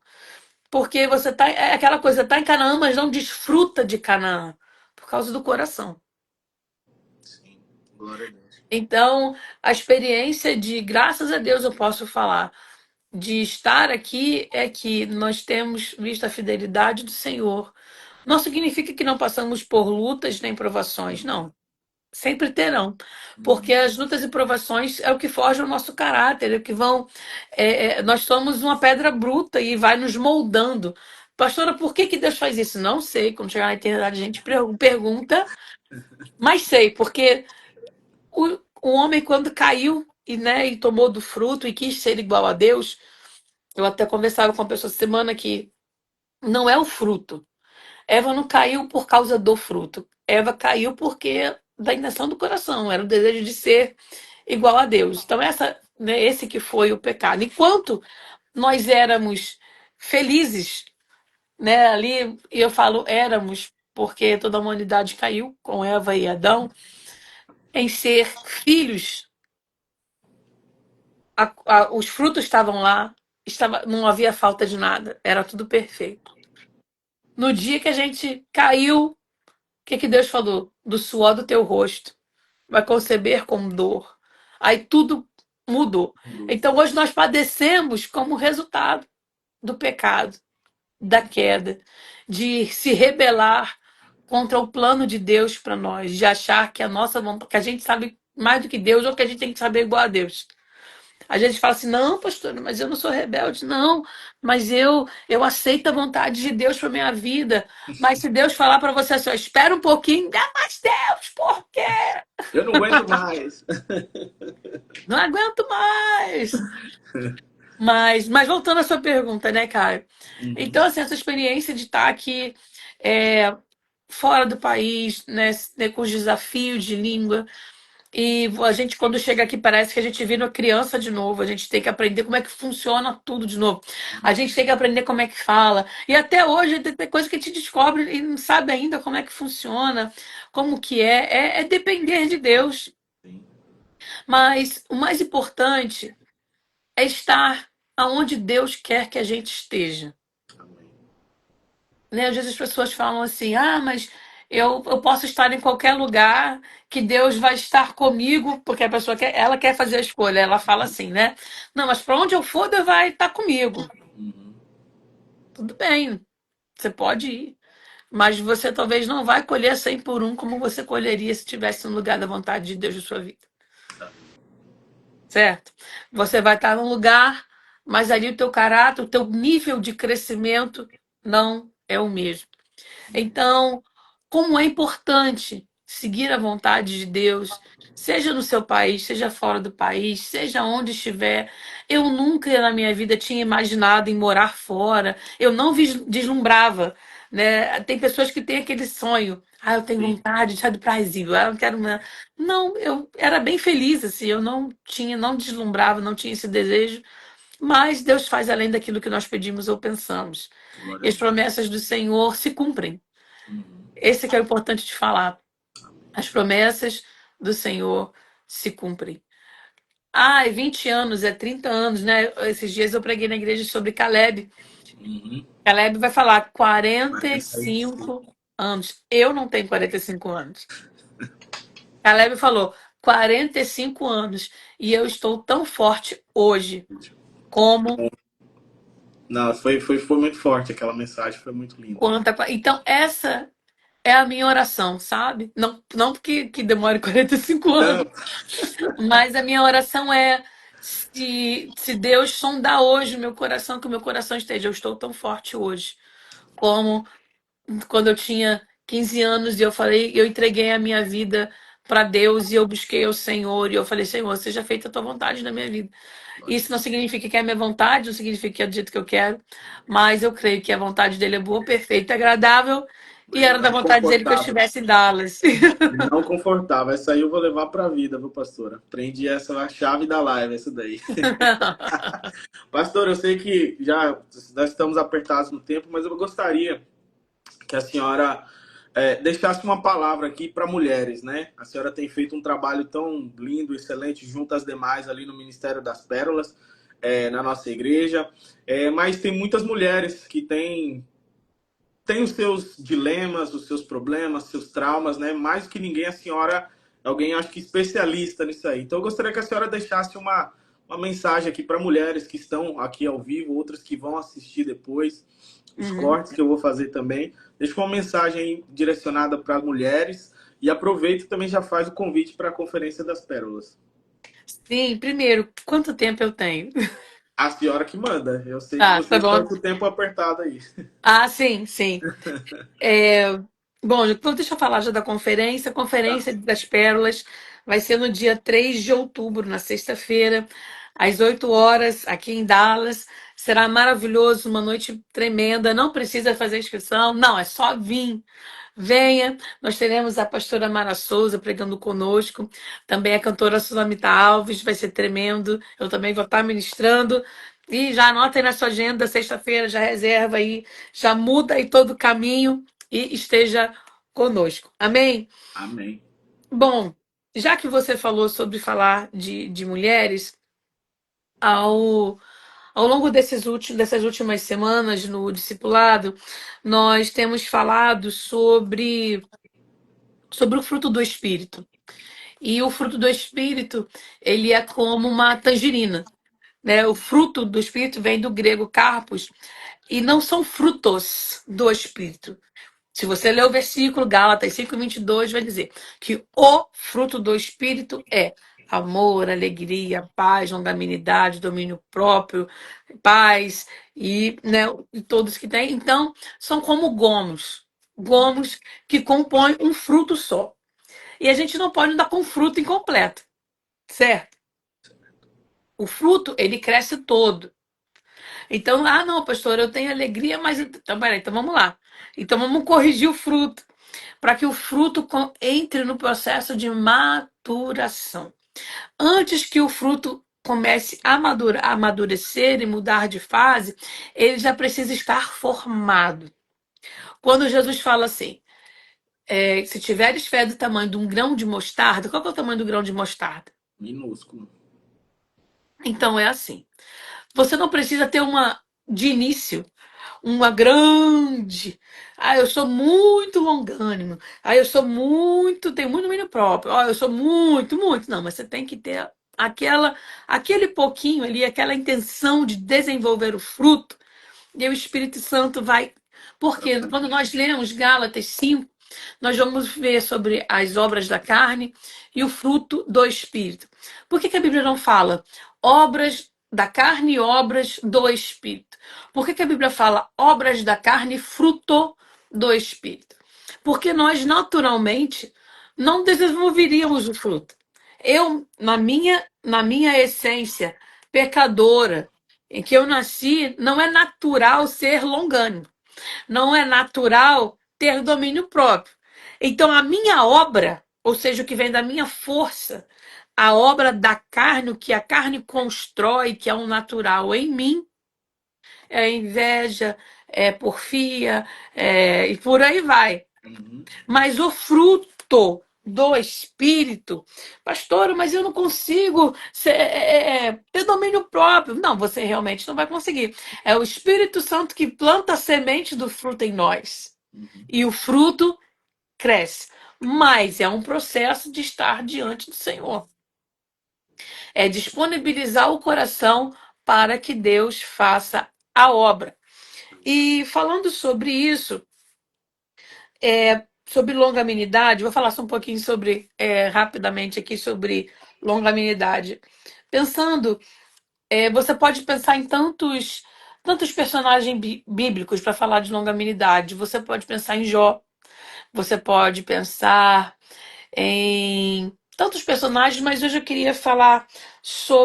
Porque você tá, é aquela coisa, tá em Canaã, mas não desfruta de Canaã, por causa do coração. Sim. Glória a Deus. Então, a experiência de, graças a Deus, eu posso falar, de estar aqui é que nós temos visto a fidelidade do Senhor. Não significa que não passamos por lutas nem provações, não. Sempre terão, porque Uhum. as lutas e provações é o que forja o nosso caráter, é o que vão. Nós somos uma pedra bruta e vai nos moldando. Pastora, por que que Deus faz isso? Não sei. Quando chegar na eternidade, a gente pergunta, mas sei, porque o homem, quando caiu e tomou do fruto e quis ser igual a Deus, eu até conversava com uma pessoa essa semana que não é o fruto. Eva não caiu por causa do fruto. Eva caiu porque da intenção do coração, era o desejo de ser igual a Deus. Então, esse que foi o pecado. Enquanto nós éramos felizes, né, ali, e eu falo éramos, porque toda a humanidade caiu com Eva e Adão, em ser filhos, os frutos estavam lá, não havia falta de nada, era tudo perfeito. No dia que a gente caiu, o que que Deus falou? Do suor do teu rosto vai conceber com dor. Aí tudo mudou. Mudou. Então hoje nós padecemos como resultado do pecado, da queda, de se rebelar contra o plano de Deus para nós, de achar que a nossa vontade, que a gente sabe mais do que Deus ou que a gente tem que saber igual a Deus. A gente fala assim: "Não, pastor, mas eu não sou rebelde, não, mas eu aceito a vontade de Deus para minha vida". Mas se Deus falar para você assim: ó, "Espera um pouquinho", dá mais Deus, por quê? Eu não aguento mais. Não aguento mais. Mas voltando à sua pergunta, né, Caio? Uhum. Então, assim, essa experiência de estar aqui é, fora do país, né, com os desafios de língua, e a gente, quando chega aqui, parece que a gente vira uma criança de novo. A gente tem que aprender como é que funciona tudo de novo. A gente tem que aprender como é que fala. E até hoje tem coisa que a gente descobre e não sabe ainda como é que funciona, como que é. É depender de Deus. Sim. Mas o mais importante é estar aonde Deus quer que a gente esteja. Amém. Né? Às vezes as pessoas falam assim: ah, mas eu posso estar em qualquer lugar que Deus vai estar comigo, porque a pessoa ela quer fazer a escolha. Ela fala assim, né? Não, mas para onde eu for, Deus vai estar comigo. Uhum. Tudo bem, você pode ir. Mas você talvez não vai colher 100 por um como você colheria se estivesse no lugar da vontade de Deus na sua vida. Tá. Certo? Você vai estar num lugar, mas ali o teu caráter, o teu nível de crescimento não é o mesmo. Então, como é importante seguir a vontade de Deus, seja no seu país, seja fora do país, seja onde estiver. Eu nunca na minha vida tinha imaginado em morar fora. Eu não deslumbrava, né? Tem pessoas que têm aquele sonho. Ah, eu tenho Sim. vontade de sair do Brasil. Ah, eu quero uma... Não, eu era bem feliz assim. Eu não tinha, não deslumbrava, não tinha esse desejo. Mas Deus faz além daquilo que nós pedimos ou pensamos. Glória E a as Deus. promessas do Senhor se cumprem. Uhum. Esse que é o importante de falar. Amém. As promessas do Senhor se cumprem. Ah, 20 anos, é 30 anos, né? Esses dias eu preguei na igreja sobre Caleb. Uhum. Caleb vai falar quarenta e 45. cinco anos. Eu não tenho 45 anos. Caleb falou 45 anos. E eu estou tão forte hoje como Não, foi muito forte aquela mensagem, foi muito linda. quanto a... Então, essa é a minha oração, sabe? Não que demore 45 Não, anos. Mas a minha oração é: se Deus sondar hoje o meu coração, que o meu coração esteja. Eu estou tão forte hoje como quando eu tinha 15 anos e eu falei, eu entreguei a minha vida para Deus e eu busquei o Senhor e eu falei, Senhor, seja feita a tua vontade na minha vida. Glória a Isso não Deus. significa que é a minha vontade, não significa que é do jeito que eu quero, mas eu creio que a vontade dele é boa, perfeita, agradável e E era da não vontade dele que eu confortável. estivesse em Dallas. E não confortável. Essa aí eu vou levar pra vida, viu, pastora? Aprendi essa a chave da live, essa daí. Pastor, eu sei que já nós estamos apertados no tempo, mas eu gostaria que a senhora deixasse uma palavra aqui para mulheres, né? A senhora tem feito um trabalho tão lindo, excelente, junto às demais ali no Ministério das Pérolas, na nossa igreja. Mas tem muitas mulheres que têm os seus dilemas, os seus problemas, seus traumas, né? Mais do que ninguém, a senhora é alguém, acho que especialista nisso aí. Então, eu gostaria que a senhora deixasse uma mensagem aqui para mulheres que estão aqui ao vivo, outras que vão assistir depois, os Uhum. cortes que eu vou fazer também. Deixa uma mensagem direcionada para mulheres e aproveita e também já faz o convite para a Conferência das Pérolas. Sim, primeiro, quanto tempo eu tenho? A senhora que manda. Eu sei que Ah, tá vocês estão bom. com o tempo apertado aí. Ah, sim, sim. É, bom, então deixa eu falar já da conferência. A Tá. Conferência das Pérolas vai ser no dia 3 de outubro, na sexta-feira, às 8 horas, aqui em Dallas. Será maravilhoso, uma noite tremenda. Não precisa fazer inscrição, não, é só vir. Venha, nós teremos a pastora Mara Souza pregando conosco, também a cantora Sulamita Alves, vai ser tremendo. Eu também vou estar ministrando. E já anota aí na sua agenda, sexta-feira, já reserva aí, já muda aí todo o caminho e esteja conosco. Amém? Amém. Bom, já que você falou sobre falar de mulheres, ao, ao longo dessas últimas semanas no discipulado, nós temos falado sobre o fruto do Espírito. E o fruto do Espírito, ele é como uma tangerina, né? O fruto do Espírito vem do grego carpos, e não são frutos do Espírito. Se você ler o versículo Gálatas 5:22, vai dizer que o fruto do Espírito é amor, alegria, paz, longanimidade, domínio próprio, paz né, e todos que têm. Então, são como gomos que compõem um fruto só. E a gente não pode andar com fruto incompleto, certo? O fruto, ele cresce todo. Então, ah, não, pastor, eu tenho alegria, mas. Então, peraí, então vamos lá. Então, vamos corrigir o fruto, para que o fruto entre no processo de maturação. Antes que o fruto comece a amadurecer e mudar de fase, ele já precisa estar formado. Quando Jesus fala assim, se tiveres fé do tamanho de um grão de mostarda, qual que é o tamanho do grão de mostarda? Minúsculo. Então é assim. Você não precisa ter de início, uma grande. Ah, eu sou muito longânimo. Ah, tenho muito domínio próprio. Ah, eu sou muito, muito. Não, mas você tem que ter aquele pouquinho ali, aquela intenção de desenvolver o fruto, e o Espírito Santo vai. Porque quando Exatamente. nós lemos Gálatas 5, nós vamos ver sobre as obras da carne e o fruto do Espírito. Por que a Bíblia não fala obras da carne e obras do Espírito? Por que a Bíblia fala obras da carne e fruto do Espírito? Porque nós naturalmente não desenvolveríamos o fruto. Eu, na minha essência pecadora, em que eu nasci, não é natural ser longânimo, não é natural ter domínio próprio. Então, a minha obra, ou seja, o que vem da minha força, a obra da carne, o que a carne constrói, que é o natural em mim, é inveja, é porfia, e por aí vai. Uhum. Mas o fruto do Espírito, pastor, mas eu não consigo ter domínio próprio. Não, você realmente não vai conseguir. É o Espírito Santo que planta a semente do fruto em nós. Uhum. E o fruto cresce. Mas é um processo de estar diante do Senhor. É disponibilizar o coração para que Deus faça a obra. E falando sobre isso, sobre longanimidade, vou falar só um pouquinho rapidamente aqui sobre longanimidade. Pensando, você pode pensar em tantos personagens bíblicos para falar de longanimidade. Você pode pensar em Jó, você pode pensar. em tantos personagens, mas hoje eu queria falar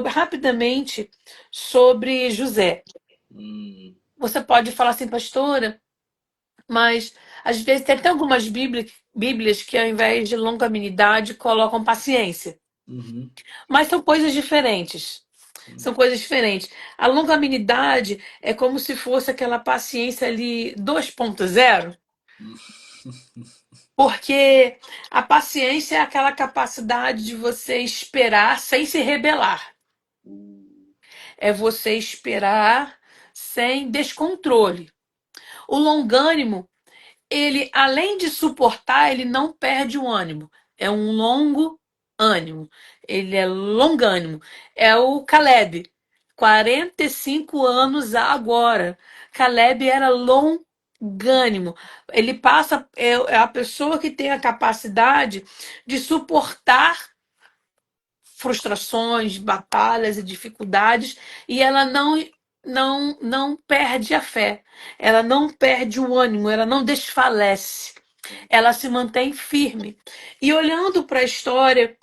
rapidamente sobre José. Hum, Você pode falar assim, pastora, mas às vezes tem até algumas bíblias que ao invés de longanimidade colocam paciência. uhum, Mas são coisas diferentes. sim. São coisas diferentes. A longanimidade é como se fosse aquela paciência ali 2.0, porque a paciência é aquela capacidade de você esperar sem se rebelar. É você esperar sem descontrole. O longânimo, ele, além de suportar, ele não perde o ânimo. É um longo ânimo. Ele é longânimo. É o Caleb. 45 anos agora. Caleb era longânimo. Ele passa, é a pessoa que tem a capacidade de suportar frustrações, batalhas e dificuldades, e ela não perde a fé, ela não perde o ânimo, ela não desfalece, ela se mantém firme. E olhando para a história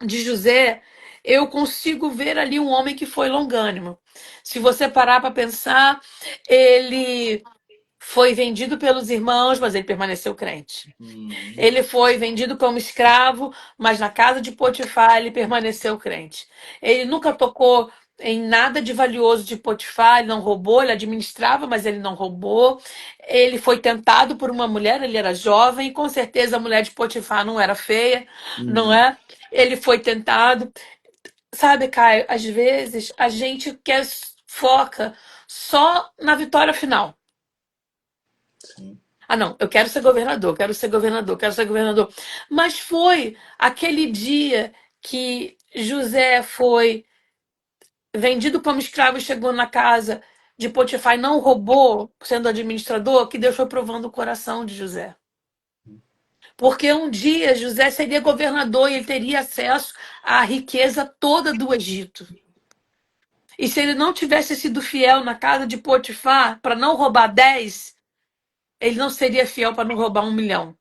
de José, eu consigo ver ali um homem que foi longânimo. Se você parar para pensar, ele foi vendido pelos irmãos, mas ele permaneceu crente. Uhum, Ele foi vendido como escravo, mas na casa de Potifar ele permaneceu crente. Ele nunca tocou em nada de valioso de Potifar, ele não roubou, ele administrava, mas ele não roubou. Ele foi tentado por uma mulher, ele era jovem, e com certeza a mulher de Potifar não era feia, não uhum, é? Ele foi tentado. Sabe, Caio, às vezes a gente quer foca só na vitória final. sim. Ah, não, eu quero ser governador, quero ser governador, quero ser governador. Mas foi aquele dia que José foi vendido como escravo e chegou na casa de Potifar e não roubou, sendo administrador, que Deus foi provando o coração de José. Porque um dia José seria governador e ele teria acesso à riqueza toda do Egito. E se ele não tivesse sido fiel na casa de Potifar para não roubar 10, ele não seria fiel para não roubar 1 milhão.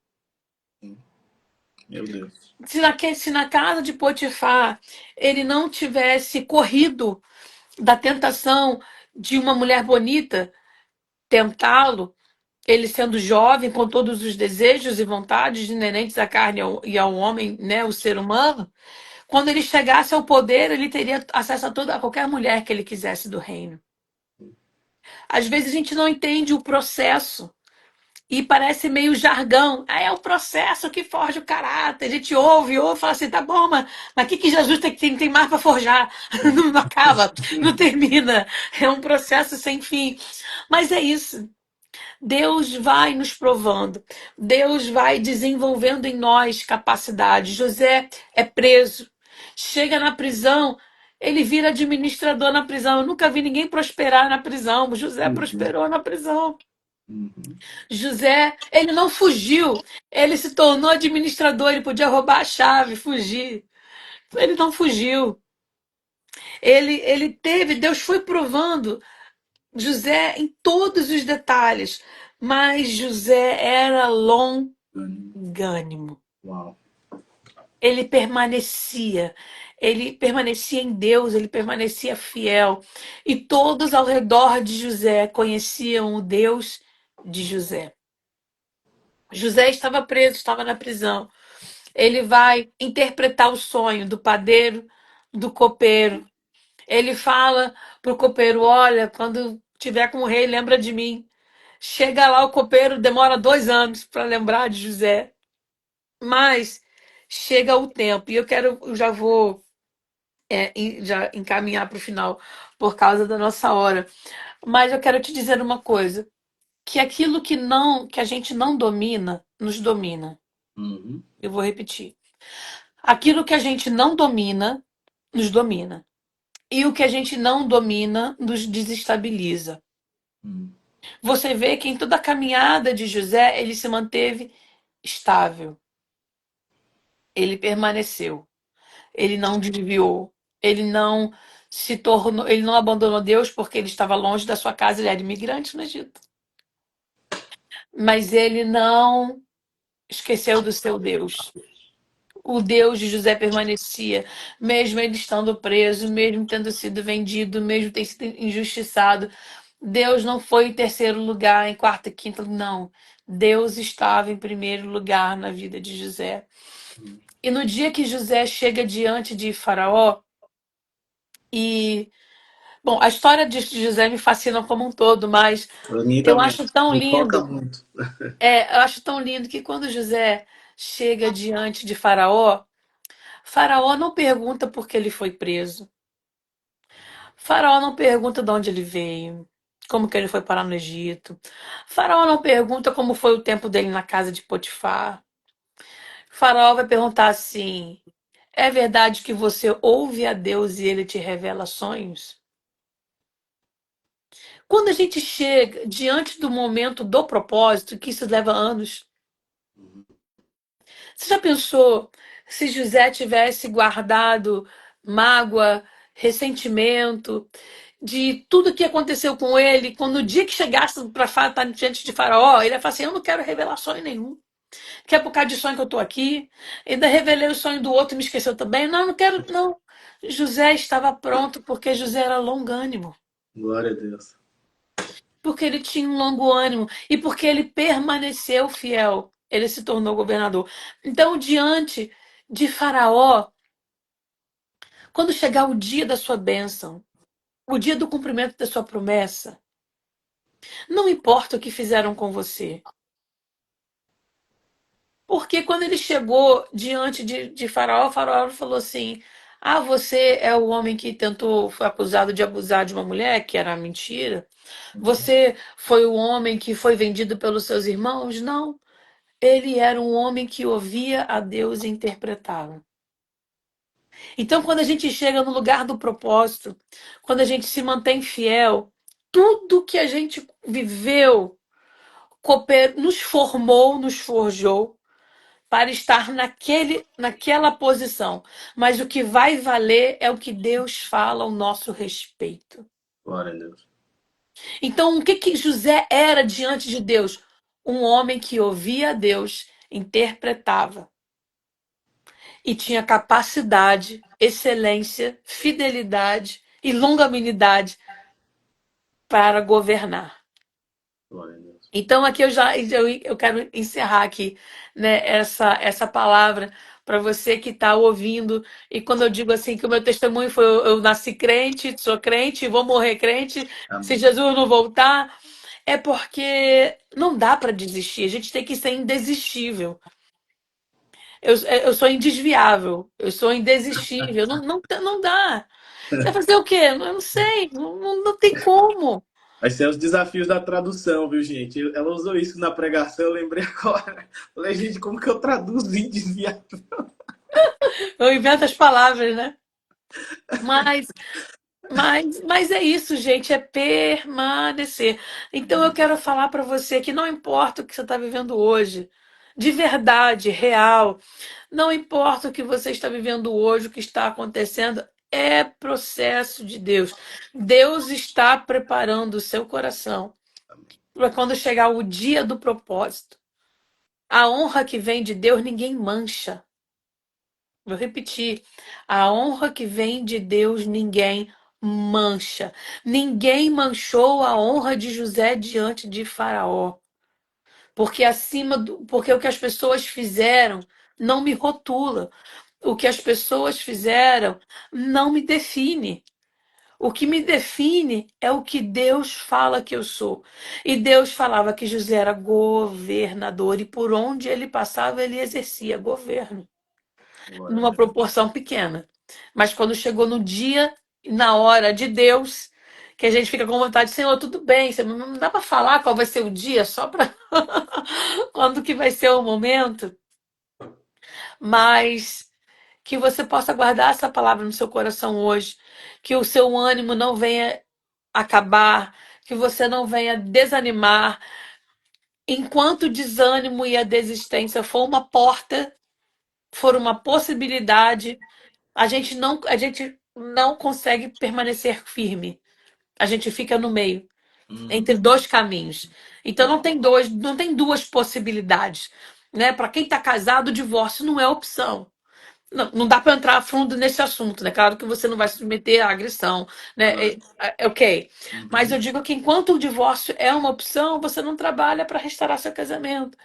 Meu Deus. Se na casa de Potifar ele não tivesse corrido da tentação de uma mulher bonita tentá-lo, ele sendo jovem, com todos os desejos e vontades inerentes à carne e ao homem, né, o ser humano, quando ele chegasse ao poder, ele teria acesso a qualquer mulher que ele quisesse do reino. Às vezes a gente não entende o processo. E parece meio jargão. Ah, é o processo que forja o caráter. A gente ouve e fala assim, tá bom, mas o que Jesus tem mais para forjar? Não acaba, não termina. É um processo sem fim. Mas é isso. Deus vai nos provando. Deus vai desenvolvendo em nós capacidade. José é preso. Chega na prisão, ele vira administrador na prisão. Eu nunca vi ninguém prosperar na prisão. José Uhum, prosperou na prisão. uhum, José, ele não fugiu, ele se tornou administrador, ele podia roubar a chave, fugir. Ele não fugiu. Ele teve, Deus foi provando José em todos os detalhes, mas José era uhum. longânimo. Uau. Ele permanecia em Deus, ele permanecia fiel. E todos ao redor de José conheciam o Deus de José. José estava preso, estava na prisão. Ele vai interpretar o sonho do padeiro, do copeiro. Ele fala pro copeiro: olha, quando tiver com o rei, lembra de mim. Chega lá, o copeiro demora 2 anos para lembrar de José. Mas chega o tempo, e eu já vou já encaminhar para o final por causa da nossa hora. Mas eu quero te dizer uma coisa: que aquilo que a gente não domina, nos domina. Uhum, Eu vou repetir. Aquilo que a gente não domina, nos domina. E o que a gente não domina, nos desestabiliza. uhum, Você vê que em toda a caminhada de José, ele se manteve estável. Ele permaneceu. Ele não desviou. Ele não abandonou Deus porque ele estava longe da sua casa, ele era imigrante no Egito. Mas ele não esqueceu do seu Deus. O Deus de José permanecia, mesmo ele estando preso, mesmo tendo sido vendido, mesmo tendo sido injustiçado. Deus não foi em terceiro lugar, em quarto e quinto, não. Deus estava em primeiro lugar na vida de José. E no dia que José chega diante de Faraó, e, bom, a história de José me fascina como um todo, mas Pra mim eu também. acho tão Me toca lindo, muito. eu acho tão lindo que quando José chega diante de Faraó, Faraó não pergunta por que ele foi preso. Faraó não pergunta de onde ele veio, como que ele foi parar no Egito. Faraó não pergunta como foi o tempo dele na casa de Potifar. Faraó vai perguntar assim: é verdade que você ouve a Deus e ele te revela sonhos? Quando a gente chega diante do momento do propósito, que isso leva anos, você já pensou se José tivesse guardado mágoa, ressentimento de tudo que aconteceu com ele, quando no dia que chegasse para estar diante de Faraó, ele ia falar assim: eu não quero revelação nenhum. Que é por causa de sonho que eu estou aqui. Ainda revelei o sonho do outro e me esqueceu também. Não, não quero, não. José estava pronto porque José era longânimo. Glória a Deus. Porque ele tinha um longo ânimo e porque ele permaneceu fiel. Ele se tornou governador. Então, diante de Faraó, quando chegar o dia da sua bênção, o dia do cumprimento da sua promessa, não importa o que fizeram com você. Porque quando ele chegou diante de Faraó, Faraó falou assim: ah, você é o homem que tentou, foi acusado de abusar de uma mulher, que era mentira. Você foi o homem que foi vendido pelos seus irmãos? Não. Ele era um homem que ouvia a Deus e interpretava. Então, quando a gente chega no lugar do propósito, quando a gente se mantém fiel, tudo que a gente viveu nos formou, nos forjou para estar naquela posição. Mas o que vai valer é o que Deus fala ao nosso respeito. Glória a Deus. Então, o que que José era diante de Deus? Um homem que ouvia a Deus, interpretava e tinha capacidade, excelência, fidelidade e longanimidade para governar. Glória a Deus. Então aqui eu quero encerrar aqui, né, essa palavra para você que está ouvindo. E quando eu digo assim que o meu testemunho foi eu nasci crente, sou crente, vou morrer crente, se Amém. Jesus não voltar, é porque não dá para desistir. A gente tem que ser indesistível. Eu sou indesviável, eu sou indesistível. Não dá. Você vai fazer o quê? Eu não sei, não tem como. Vai ser os desafios da tradução, viu, gente? Ela usou isso na pregação, eu lembrei agora. Falei, gente, como que eu traduzo em desviado? Eu invento as palavras, né? Mas mas é isso, gente, é permanecer. Então eu quero falar para você que não importa o que você está vivendo hoje, de verdade, real, não importa o que você está vivendo hoje, o que está acontecendo, é processo de Deus. Deus está preparando o seu coração para quando chegar o dia do propósito. A honra que vem de Deus ninguém mancha. Vou repetir. A honra que vem de Deus ninguém mancha. Ninguém manchou a honra de José diante de Faraó. Porque o que as pessoas fizeram não me rotula. O que as pessoas fizeram não me define. O que me define é o que Deus fala que eu sou. E Deus falava que José era governador e por onde ele passava ele exercia governo Glória a numa Deus. proporção pequena. Mas quando chegou no dia e na hora de Deus, que a gente fica com vontade, Senhor, tudo bem, Senhor, não dá para falar qual vai ser o dia, só para quando que vai ser o momento, mas que você possa guardar essa palavra no seu coração hoje, que o seu ânimo não venha acabar, que você não venha desanimar, enquanto o desânimo e a desistência for uma porta, for uma possibilidade, a gente não consegue permanecer firme. A gente fica no meio, entre Uhum. dois caminhos. Então não tem duas possibilidades, né? Para quem está casado, o divórcio não é opção. não dá para entrar a fundo nesse assunto, né? Claro que você não vai se submeter à agressão, né? Claro. Ok. Mas eu Uhum. digo que enquanto o divórcio é uma opção, você não trabalha para restaurar seu casamento.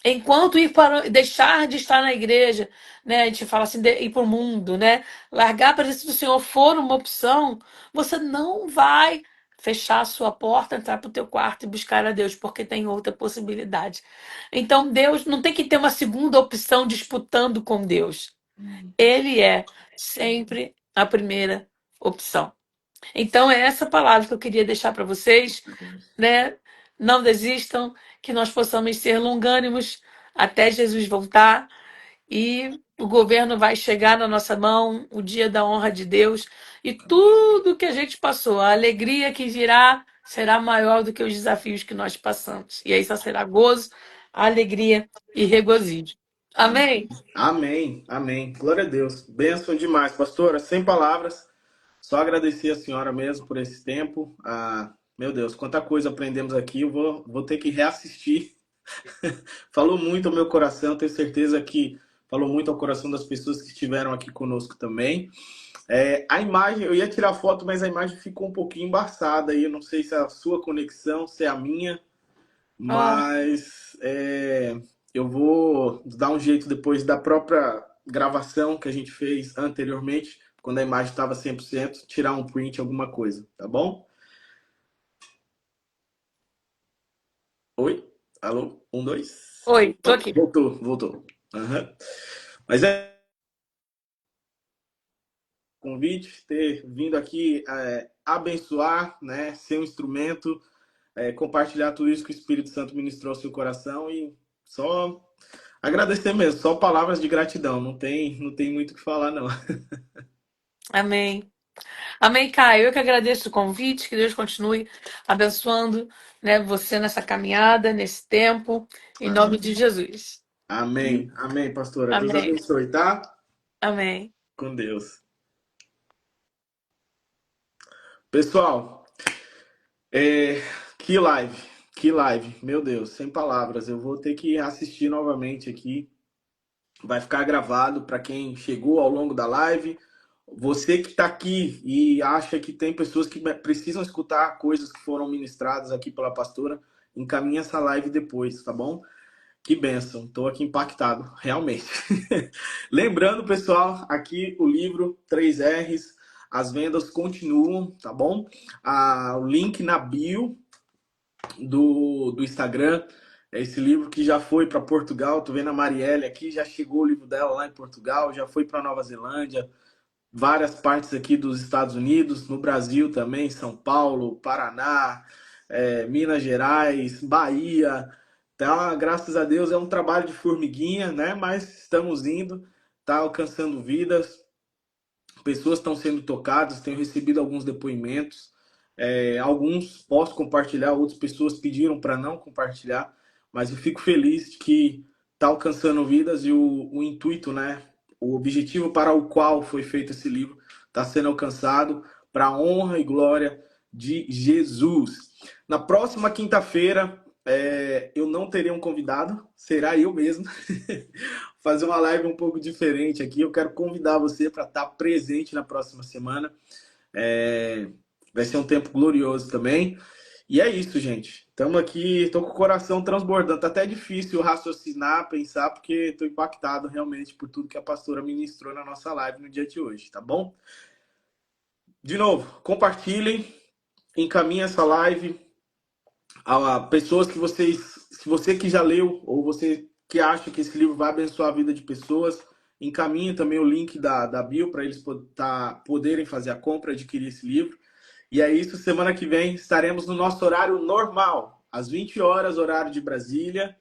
Enquanto ir para deixar de estar na igreja, né? A gente fala assim, ir para o mundo, né? Largar a presença do Senhor for uma opção, você não vai fechar a sua porta, entrar para o teu quarto e buscar a Deus, porque tem outra possibilidade. Então, Deus não tem que ter uma segunda opção disputando com Deus. Ele é sempre a primeira opção. Então, é essa palavra que eu queria deixar para vocês, né? Não desistam, que nós possamos ser longânimos até Jesus voltar e o governo vai chegar na nossa mão, o dia da honra de Deus, e tudo que a gente passou, a alegria que virá será maior do que os desafios que nós passamos. E aí só será gozo, alegria e regozijo. Amém? Amém, amém. Glória a Deus. Bênção demais, pastora. Sem palavras. Só agradecer a senhora mesmo por esse tempo. Meu Deus, quanta coisa aprendemos aqui. Eu vou ter que reassistir. Falou muito ao meu coração. Tenho certeza que falou muito ao coração das pessoas que estiveram aqui conosco também. A imagem, eu ia tirar foto, mas a imagem ficou um pouquinho embaçada aí. Eu não sei se é a sua conexão, se é a minha. Oh, Mas eu vou dar um jeito depois da própria gravação que a gente fez anteriormente, quando a imagem estava 100%, tirar um print, alguma coisa, tá bom? Oi? Alô? Um, dois? oi, tô Opa, aqui. voltou. Aham. Mas convite, ter vindo aqui abençoar, né, ser um instrumento, compartilhar tudo isso que o Espírito Santo ministrou ao seu coração e só agradecer mesmo, só palavras de gratidão, não tem muito o que falar, não. Amém. Amém, Caio. Eu que agradeço o convite, que Deus continue abençoando, né, você nessa caminhada, nesse tempo, em nome de Jesus. Amém, amém, pastora. Deus Amém. abençoe, tá? Amém. Com Deus. Pessoal, é, que live, meu Deus, sem palavras. Eu vou ter que assistir novamente aqui. Vai ficar gravado para quem chegou ao longo da live. Você que está aqui e acha que tem pessoas que precisam escutar coisas que foram ministradas aqui pela pastora, encaminha essa live depois, tá bom? Que bênção, estou aqui impactado, realmente. Lembrando, pessoal, aqui o livro 3Rs, as vendas continuam, tá bom? O link na bio do Instagram, é esse livro que já foi para Portugal, tô vendo a Marielle aqui, já chegou o livro dela lá em Portugal, já foi para Nova Zelândia, várias partes aqui dos Estados Unidos, no Brasil também, São Paulo, Paraná, Minas Gerais, Bahia. Tá, graças a Deus é um trabalho de formiguinha, né? Mas estamos indo, tá alcançando vidas, pessoas estão sendo tocadas, tenho recebido alguns depoimentos, alguns posso compartilhar, outras pessoas pediram para não compartilhar, mas eu fico feliz de que está alcançando vidas e o intuito, né? O objetivo para o qual foi feito esse livro está sendo alcançado para a honra e glória de Jesus. Na próxima quinta-feira, eu não terei um convidado, será eu mesmo. Fazer uma live um pouco diferente aqui. Eu quero convidar você para estar presente na próxima semana. Vai ser um tempo glorioso também. E é isso, gente. Estamos aqui, estou com o coração transbordando. Tá até difícil raciocinar, pensar, porque estou impactado realmente por tudo que a pastora ministrou na nossa live no dia de hoje, tá bom? De novo, compartilhem, encaminhem essa live a pessoas que se você que já leu ou você que acha que esse livro vai abençoar a vida de pessoas, encaminhe também o link da bio para eles poderem fazer a compra, adquirir esse livro. E é isso, semana que vem estaremos no nosso horário normal, às 20 horas, horário de Brasília,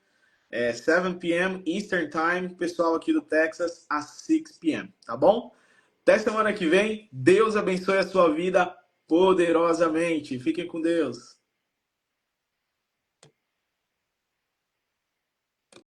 7 p.m. Eastern Time, pessoal aqui do Texas, às 6 p.m., tá bom? Até semana que vem, Deus abençoe a sua vida poderosamente. Fiquem com Deus.